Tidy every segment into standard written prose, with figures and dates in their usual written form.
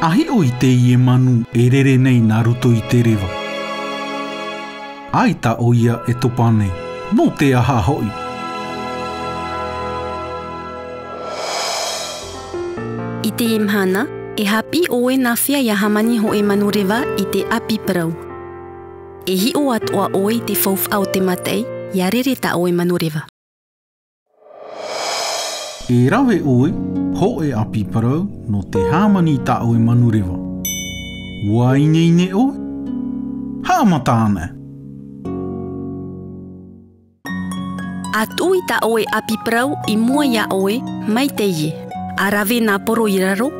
ahi o I te ie manu e rere nei Naruto I te rewa. Ai ta o ia e topane, no te aha hoi. I te imhana, e hapi oe na whia ia hamani ho e manu rewa I te api parau. E hi o atua oe te fauf au te matei, ia rere ta oe manu rewa. E rawe oe, ho e api parau no te hamani ta oe manu rewa. Ua ine oe? Hamata ane. Atui ta oe api parau I mua ia oe mai te ie. A rawe nā poro I raro,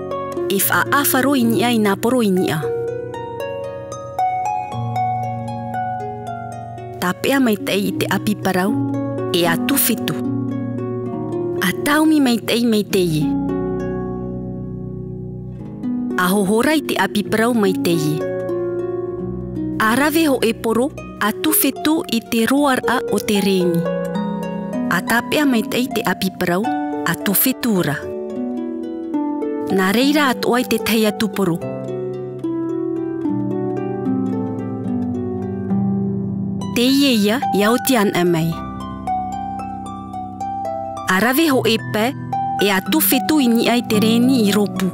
e wha awharo I nia I nā poro I nia. Tā pea mai tei I te api parau, e atu whitu. A taumi mai tei te ie. A hohora I te api parau mai te ie. A rawe ho e poro, atu whitu I te roara o te reni. A tā pea mai tei te api parau, atu whitura. Nā reira atoa I te teia tuporo. Te ie ia, iau te an amai. A rawe ho e pē, e atu whitu I nia I te reni I ropu.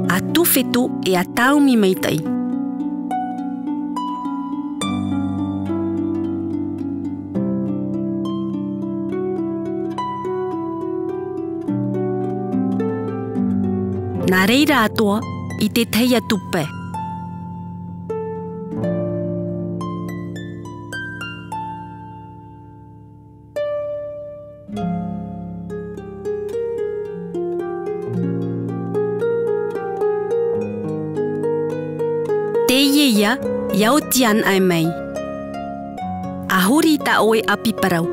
Atu whitu e a taumi mai tai. Nā reira atoa I te teia tupe. Te ie ia, iau tian ai mai. A huri ta oe api parau.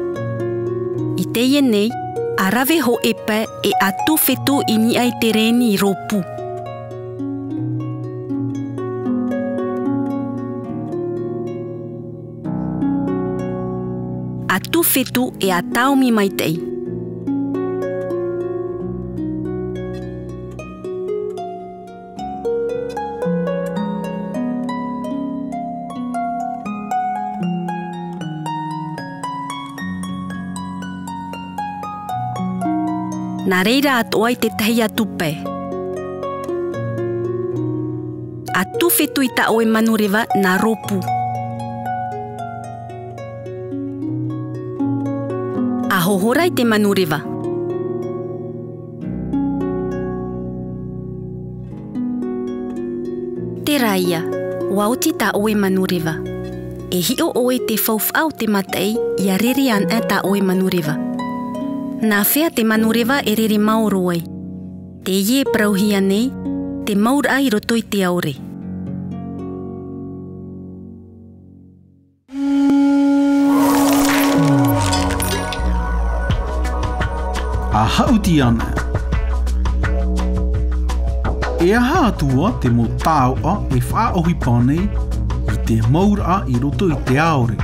I te ie nei, a rawe ho e pē e atu whitu I nia I te reni I ropu. Atu whitu e a taumi mai tei. Nā reira atoa I te teia tupe. Atu whitu I ta oe manu rewa nā ropu. A hohora I te manu rewa. Te raia, wauti ta oe manu rewa. E hio oe te faufau te matei ia rere an e ta oe manu rewa. Nā whea te manu rewa e rere mauro ai. Te ie prauhia nei, te maur ai roto I te aure. A hauti ana. E aha atua te mo tāua e whaohi pane I te maura I roto I te aore.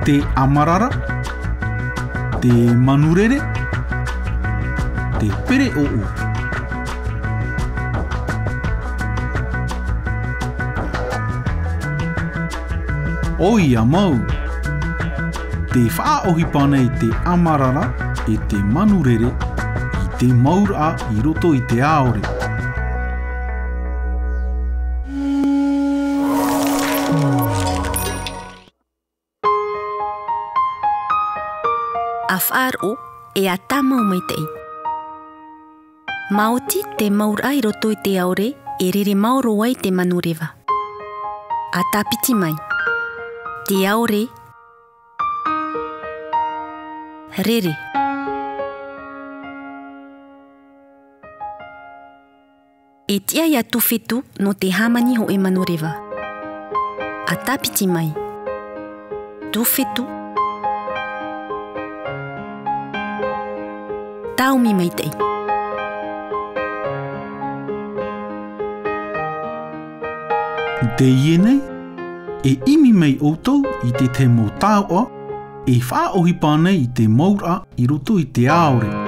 Te amarara, te manurere, te pere o'u. O ia mau, te whaohi pane I te amarara e te manurere I te maura I roto I te aore. A whaaro e a tamau mai tei. Maoti te maur ai roto I te aore e rere mauro ai te manu rewa. A tapiti mai. Te aore. Rere. E tia ia tu whitu no te hamani ho e manu rewa. A tapiti mai. Tu whitu. Taumi mai tei. Te ie nei, e imi mei outou I te te mo tāua E wha ohi pānei i te maura i roto i te aore.